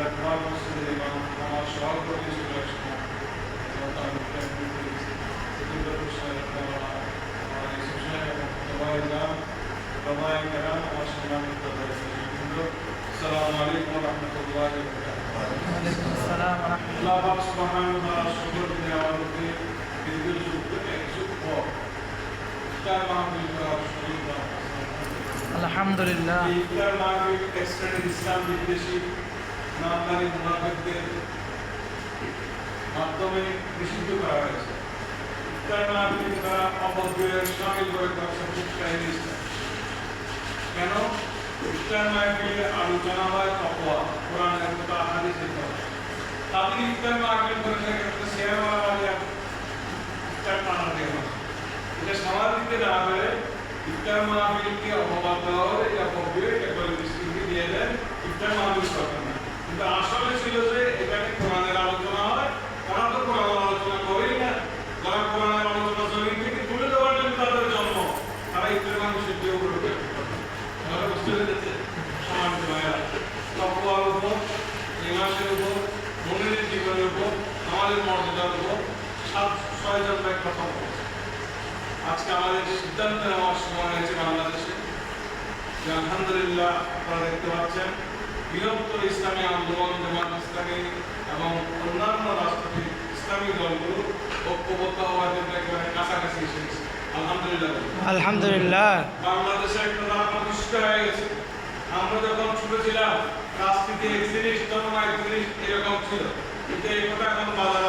Lakman Masjid Imam আমার সভাপতি ছিল একসময় السلام عليكم ورحمة الله وبركاته. وعليكم السلام ورحمة الله. Allah subhanahu wa ta'ala শুকর করে আমাদেরকে দীর্ঘ যুগ পর ইফতার মাহফিল করার সুযোগ দান করেছেন। আলহামদুলিল্লাহ। এই ইফতার মাহফিল এক্সটেন্ডেড ইসলাম বিদ্বেষী নামধারী মুনাফিকদের মাধ্যমে নিষিদ্ধ করা হয়েছে। ইফতার মাহফিল তারা অপব্যয়ের শামিল করে করার চেষ্টা হয়েছে। কেন? ইফতার মাহফিলে আলোচনা হয় তাকওয়া, কোরআনের কথা, হাদিসের কথা। তাদের ইফতার মাহফিল করে থাকে একটা শেয়ারওয়ালা ইফতার টানা দেওয়া। এটা সমাজ দিতে না পারে ইফতার মাহফিলকে অপবাদ দেওয়া হলে এটা অপব্যয়, এটা করে দৃষ্টিকে দিয়ে দেন ইফতার মাহফিল করবেন না। কিন্তু আসলে ছিল যে এখানে কোরআনের আলোচনা হয়, তারা তো কোরআনের আলোচনা করেই না। যারা কোরআনের আলোচনা জমিন থেকে তুলে দেওয়ার জন্য তাদের জন্ম, তারা ইফতার মাহফিল দিয়ে উঠবে। তাহলে বুঝতে পেরেছে সমাজ ভাইয়া, তাকওয়ার উপর, ইমানের উপর, মুমিনের জীবনের উপর, আমাদের মর্যাদার উপর 6 জন ভাই কথা বলছে। আজকে আমাদের সিদ্ধান্ত নেওয়ার সময় হয়েছে বাংলাদেশে যে আলহামদুলিল্লাহ আপনারা দেখতে পাচ্ছেন বৃহত্তর ইসলামী আন্দোলন, জামাত ইসলামী এবং অন্যান্য রাষ্ট্রীয় ইসলামী দলগুলো ঐক্যবদ্ধ হওয়ার জন্য একেবারে কাছাকাছি এসেছে। আলহামদুলিল্লাহ আলহামদুলিল্লাহ। বাংলাদেশে একটা ধারা প্রতিষ্ঠিত হয়ে গেছে। আমরা যখন ছোট ছিলাম রাজনীতি এক জিনিস, ধর্ম এক জিনিস, এরকম ছিল। কিন্তু এই কথা এখন বাজার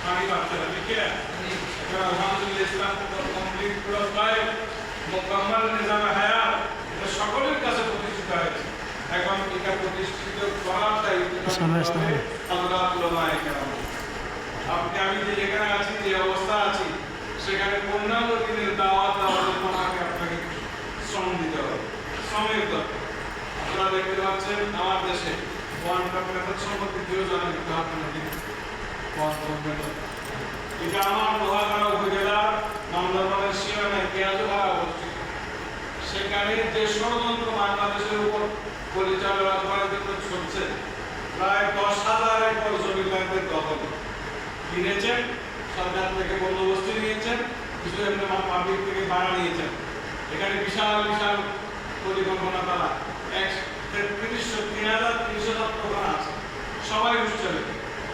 পানি পাচ্ছে না, ঠিক না? এখন আলহামদুলিল্লাহ ইসলাম কমপ্লিট পায় মোকাম্মাল নিজামে হায়াত, এটা সকলের কাছে প্রতিষ্ঠিত হয়েছে। এখন এটা প্রতিষ্ঠিত করার দায়িত্ব আল্লাহ উলামায়ে কেরাম। আমি যে যেখানে আছি, যে অবস্থা আছি, সেখানে পূর্ণাঙ্গ দিনের দাওয়াত দেওয়ার জন্য আপনাকে শ্রম দিতে হবে, শ্রমের দরকার। আপনারা দেখতে পাচ্ছেন আমার দেশে সম্পত্তি কেউ জানেন এটা আমার লোহাগাড়া উপজেলার নামদারবানের সীমানায় পেঁয়াজুপাড়া অবস্থিত। সেখানে যে ষড়যন্ত্র বাংলাদেশের উপর পরিচালনা করার জন্য চলছে, প্রায় 10,000 একর জমি ব্যাংকের দখল কিনেছেন, সরকার থেকে বন্দোবস্ত নিয়েছেন, কিছু এমনি পাবলিক থেকে ভাড়া নিয়েছেন। এখানে বিশাল বিশাল পরিকল্পনা তারা 3,300 ছাত্রখানা আছে, সবাই উচ্চলে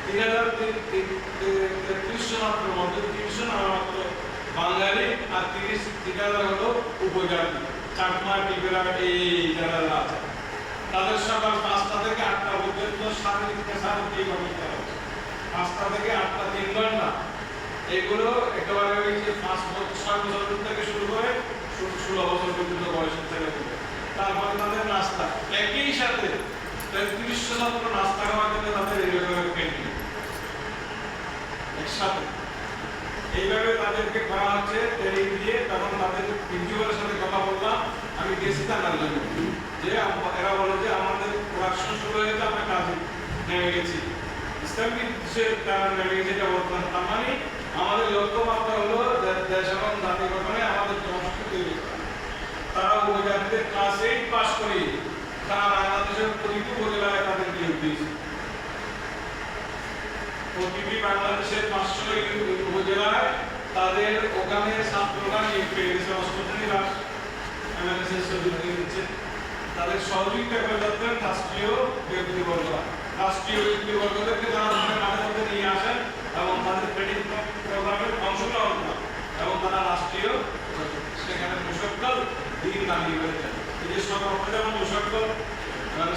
3,300 ছাত্রের মধ্যে 300 নামমাত্র বাঙালি আর 30,000 হলো উপজাতি, চাকমা, টিপেরা, এই যারা আছে। তাদের সকাল 5টা থেকে 8টা পর্যন্ত শারীরিক পেশাগত করা হচ্ছে। 5টা থেকে 8টা 3 ঘন্টা। এগুলো একেবারে ওই যে 6 বছর থেকে শুরু করে 16 বছর পর্যন্ত বয়সের ছেলে। তারপরে তাদের নাস্তা একই সাথে 300 ছাত্র নাস্তা খাওয়ার জন্য তাদের এইভাবে ক্যান্টিন একসাথে এইভাবে তাদেরকে করা হচ্ছে ট্রেনিং দিয়ে। তখন তাদের প্রিন্সিপালের সাথে কথা বললাম, আমি গেছি তার জন্য, যে এরা বলে যে আমাদের প্রোডাকশন শুরু হয়ে গেছে, আমরা কাজে নেমে গেছি। ইসলামী দেশের তারা নেমে গেছে, এটা বলতাম। তার মানে আমাদের লক্ষ্যমাত্রা হলো দেশ এবং জাতি গঠনে আমাদের সংস্কৃতি। তারা উপজাতিদের ক্লাস 8 পাস করে তারা বাংলাদেশের প্রতিটি উপজেলায় তাদের নিয়োগ দিয়েছে। প্রতিটি বাংলাদেশের 500 উপজেলায় তাদের ওখানে ছাত্ররা নিয়োগ পেয়ে গেছে। 8ম শ্রেণী ক্লাস এমএনএসএস দিচ্ছে। তাদের সহযোগিতা করে যাচ্ছেন রাষ্ট্রীয় ব্যক্তিবর্গরা। রাষ্ট্রীয় ব্যক্তিবর্গদেরকে তারা মাঝে মধ্যে নিয়ে আসেন এবং তাদের ট্রেনিং প্রোগ্রামে অংশগ্রহণ করেন এবং তারা রাষ্ট্রীয় সেখানে মুশাক্কাল দিন দাঁড়িয়ে করেছেন। এই যে সর্বপ্রথম যেমন মুশাক্কাল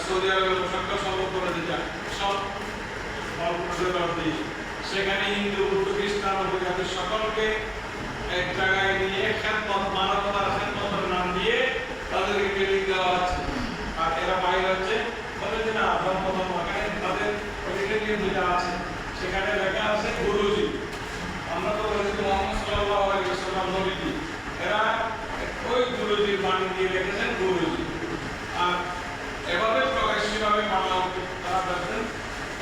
সৌদি আরবের মুশাক্কাল সর্বত করে দিতে সব সেখানে হিন্দু, বুদ্ধ, খ্রিস্টান, উপজাতির সকলকে এক জায়গায় নিয়ে খেদমত, মানবতার খেদমতের নাম দিয়ে তাদেরকে ট্রেনিং দেওয়া হচ্ছে। আর এরা বাইরে হচ্ছে বলে যে না ধর্ম এখানে তাদের ট্রেনিং যেটা আছে সেখানে লেখা আছে গুরুজি। আমরা তো বলেছি মুহাম্মদ সাল্লাল্লাহু আলাইহি ওয়াসাল্লাম নবীজি, এরা ওই গুরুজির বাণী দিয়ে লিখেছেন গুরুজি। আর এভাবে প্রকাশ্যভাবে মানা তারা দেখেন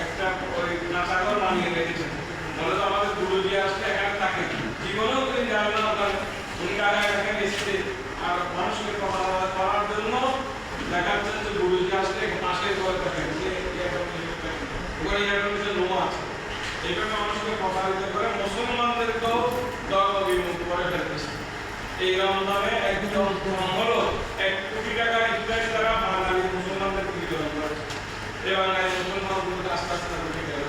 একটা ওই নাচাগর বানিয়ে রেখেছেন। বলে তো আমাদের গুরুজি আসলে এখানে থাকে, জীবনেও তিনি যাবেন না ওখানে, উনি টাকায় এখানে এসেছে। আর মানুষকে কথা করার জন্য দেখাচ্ছেন যে গুরুজি আসলে পাশের ঘরে থাকেন, এই রমজানে একদম কম হলো 1 কোটি টাকা ইফতারি তারা বাঙালি মুসলমানদের বিতরণ করেছে। এই বাঙালি মুসলমানগুলোকে আস্তে আস্তে উঠে গেল।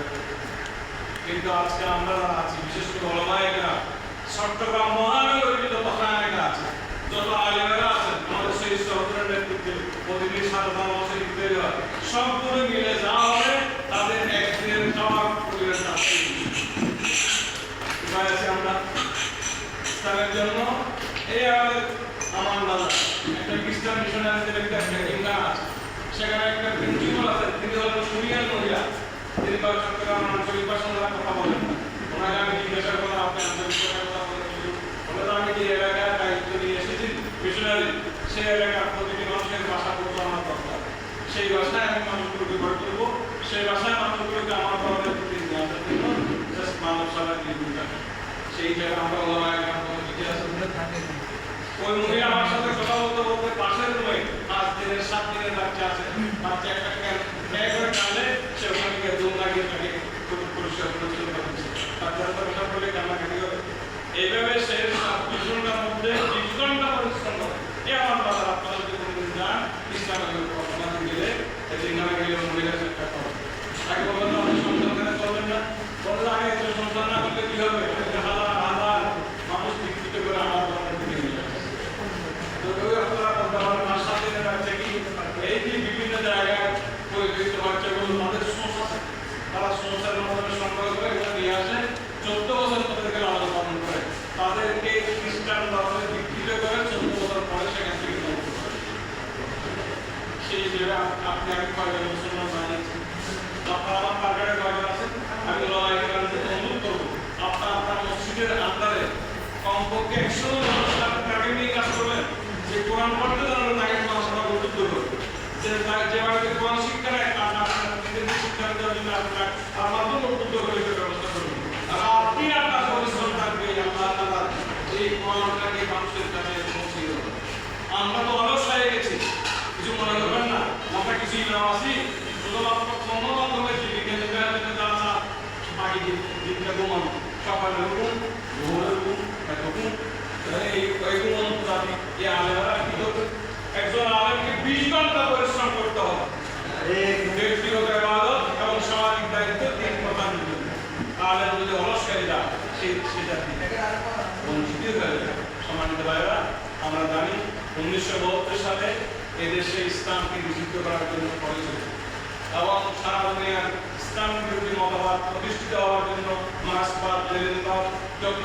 কিন্তু আজকে আমরা আছি, বিশেষ করে ওলামায়েরা, চট্টগ্রাম মহানগরীর যত খানেকা আছে, যত আলেমেরা আছেন, আমাদের সেই সরকারের নেতৃত্বে প্রতিদিন সাধনা মাসের ইফতারি হয়, সবগুলো মিলে যা হবে তাদের একদিনের খাওয়া পরিবেশ আছে। আমরা ইসলামের জন্য এই আমাদের আমার দাদা একটা খ্রিস্টান মিশনারিদের একটা ইংল্যান্ড আছে, সেখানে একটা প্রিন্সিপাল আছে, তিনি হলেন সুরিয়ান মহিলা। তিনি চট্টগ্রাম আঞ্চলিক ভাষা কথা বলেন না। ওনাকে আমি জিজ্ঞাসা করলাম, আপনি আঞ্চলিক ভাষায় কথা বলেন? বলে আমি যে এলাকায় দায়িত্ব নিয়ে এসেছি মিশনারি, সেই এলাকার প্রতিটি মানুষের ভাষা বলতে আমার দরকার। সেই ভাষায় আমি মানুষগুলোকে গড়ে তুলবো, সেই ভাষায় মানুষগুলোকে আমার ধরনের প্রতি নিয়ে আসার জন্য মানব সভায় নির্ভর। সেই জায়গায় আমরা ওলামায়ে কেরাম থাকে। ওই মহিলা আমার সাথে কথা বলতে বলতে পাশের রুমে 5 দিনের 7 দিনের বাচ্চা আছে, বাচ্চা একটা ব্যাগ করে কাঁদে, সে ওখানে গিয়ে দম লাগিয়ে তাকে পরিষ্কার করে চলে যাচ্ছে। বাচ্চারা তো ওটা বলে কান্নাকাটি করে। এইভাবে সে 24 ঘন্টার মধ্যে 20 ঘন্টা পরিশ্রম করে। এ আমার বাবা, আপনারা যদি কোনোদিন যান ইসলামের আপনাদের গেলে এদিন গেলে মহিলা চেষ্টা করে তাকে বলবেন আপনি সন্তান করে চলবেন না, বললে আগে সন্তান না করলে কি হবে? হাজার হাজার মানুষ বিকৃত করে আমার দিকে নিয়ে যাচ্ছে। এই যে বিভিন্ন জায়গায় পরিবেশিত বাচ্চাগুলো তাদের সমস্যা আছে, তারা সমস্যার মধ্যে সংগ্রহ করে এগুলো নিয়ে আসে, 14 বছর তাদেরকে লালন পালন করে, তাদেরকে খ্রিস্টান ধর্মে বিকৃত করে 14 বছর পরে সেখান থেকে মুক্ত করে। সেই জায়গায় আপনি আমি কয়জন মুসলমান বানিয়েছেন, আপনার আমার টার্গেটে কয়জন আছেন? আমি ওলামায়ে কেরামদের অনুরোধ করবো, আপনার আপনার মসজিদের আন্ডারে কমপক্ষে 100 মানুষ টার্গেট নিয়ে কাজ করবেন, যে কোরআন পড়তে জানলে তাকে পড়াশোনা করতে করবে, যে বাড়িতে কোরআন শিক্ষা নেয় তার নিজেদের শিক্ষা দেওয়ার জন্য আপনার আর মাধ্যম উদ্বুদ্ধ করে ব্যবস্থা করবেন। আর আপনি আপনার পরিশ্রম থাকবে আল্লাহ তাআলা এই কোরআনটাকে মানুষের কাছে পৌঁছে দেবেন। আমরা তো অলস হয়ে গেছি, কিছু মনে করবেন না, আমরা কিছু ইমাম আছি শুধুমাত্র কোনো মাধ্যমে জীবিকা নির্বাহের যারা বাকি জীবিকা ঘুমানো, সকালে ঘুম, ভোরে ঘুম, ঘুম, এই ঘুমানো জাতি এই আলেমরা কি করবে? একজন আলেমকে 20 ঘন্টা পরিশ্রম করতে হবে, ব্যক্তিগত ইবাদত এবং সামাজিক দায়িত্ব 3 প্রধান নিবেন। আলেম যদি অলসকারী যায় সেটা বঞ্চিত হয়ে যায়। সম্মানিত ভাইরা, আমরা জানি 1972 সালে এদেশে ইসলামকে নিষিদ্ধ করার জন্য করেছিল এবং সারা দুনিয়ার ইসলাম বিরোধী মতবাদ প্রতিষ্ঠিত হওয়ার জন্য মার্ক্সবাদ, লেনিনবাদ, যত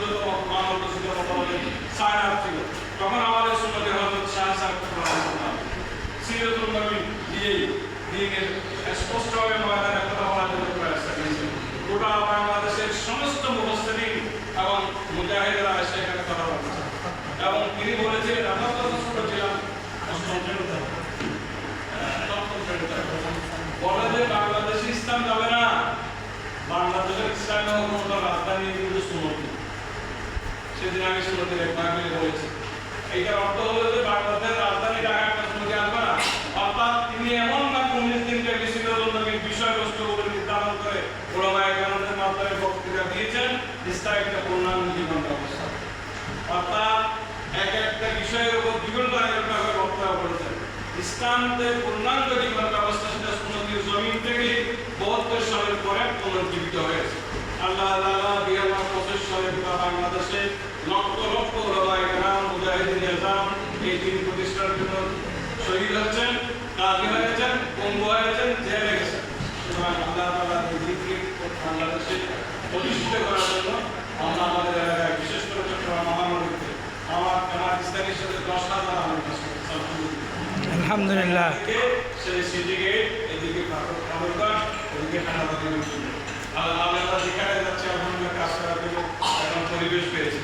মানব রচিত মতবাদের ছায়া ছিল। তখন আমাদের সুন্নতে হযরত শাহ সাহেব সিরাতুল নবী দিয়ে দিনের স্পষ্টভাবে ময়দানে কথা বলার জন্য প্রয়াস করেছেন। গোটা বাংলাদেশের সমস্ত মুফাসসিরিন এবং মুজাহিদরা সেখানে কথা বলেছেন এবং তিনি বলেছিলেন, আমরা তো ছোট ছিলাম, বলে যে বাংলাদেশে ইসলাম যাবে না, বাংলাদেশের ইসলামের কোনো রাজধানী কিন্তু সুন্নতি। সেদিন আমি সুন্নতির এক মাহফিলে বলেছি, এইটার অর্থ হলো যে বাংলাদেশের রাজধানী ঢাকা সুন্নতি আসবে না, অর্থাৎ তিনি এমন না 19 দিনকে বিশ্বনবীর বিষয়বস্তুগুলো নির্ধারণ করে ওলামায়ে কেরামদের মাধ্যমে বক্তৃতা দিয়েছেন, ইসলাম একটা পূর্ণাঙ্গ জীবন ব্যবস্থা, অর্থাৎ এক একটা বিষয়ের উপর 2 ঘন্টা করে বক্তব্য করেছেন। ইসলামের পূর্ণাঙ্গ জীবন ব্যবস্থা সেটা সুন্নতির জমিন থেকে 72 সালের পরে পুনর্জীবিত হয়েছে। আল্লাহ তাআলা 2025 সালে পুরো বাংলাদেশে লক্ষ লক্ষ ওলামায়ে কেরাম, মুজাহিদিন নিজাম এই দিন প্রতিষ্ঠার জন্য শহীদ হচ্ছেন, কাজী হয়েছেন, পঙ্গু হয়েছেন, জেলে গেছেন। সুতরাং আল্লাহ তাআলা এই দিনকে বাংলাদেশে প্রতিষ্ঠিত করার জন্য আমরা আমাদের এলাকায়, বিশেষ করে চট্টগ্রাম মহানগরীতে আমার ইসলামের সাথে 10,000 আলেম কাজ করছে আলহামদুলিল্লাহ। সেই সিটিকে এদিকে খাবারঘাট, ওদিকে খানাবাড়ি আল্লাহ যেখানে যাচ্ছে আলহামদুলিল্লাহ কাজ করার জন্য এখন পরিবেশ পেয়েছে।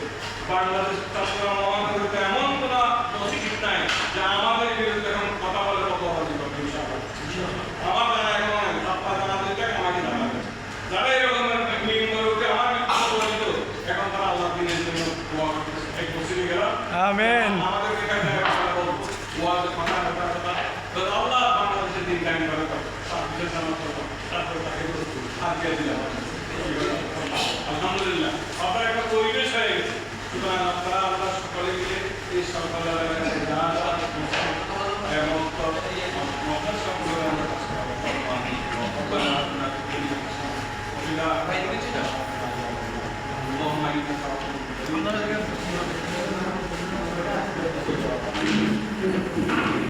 বাংলাদেশ চট্টগ্রাম মহানগরীতে এমন কোন মসজিদ নাই যে আমাদের বিরুদ্ধে এখন কথা বলে কথাবাজি করবে ইনশাআল্লাহ। আমার জানা এখন আপনার জানাদেরকে আমাকে জানা গেছে, যারা এরকম নিম্নরূপে আমার বিরুদ্ধে বলিত এখন তারা আল্লাহ দিনের জন্য দোয়া করতেছে। এক মসজিদে গেলাম, আমিন, আমাদের এখানে বলবো ওয়াজে কথা তো আল্লাহ বাংলাদেশের দিন কায়েম করে সার্ভিসের জানা করবো, তারপরে তাকে হাত দিয়ে দিলাম। আলহামদুলিল্লাহ। আপনারা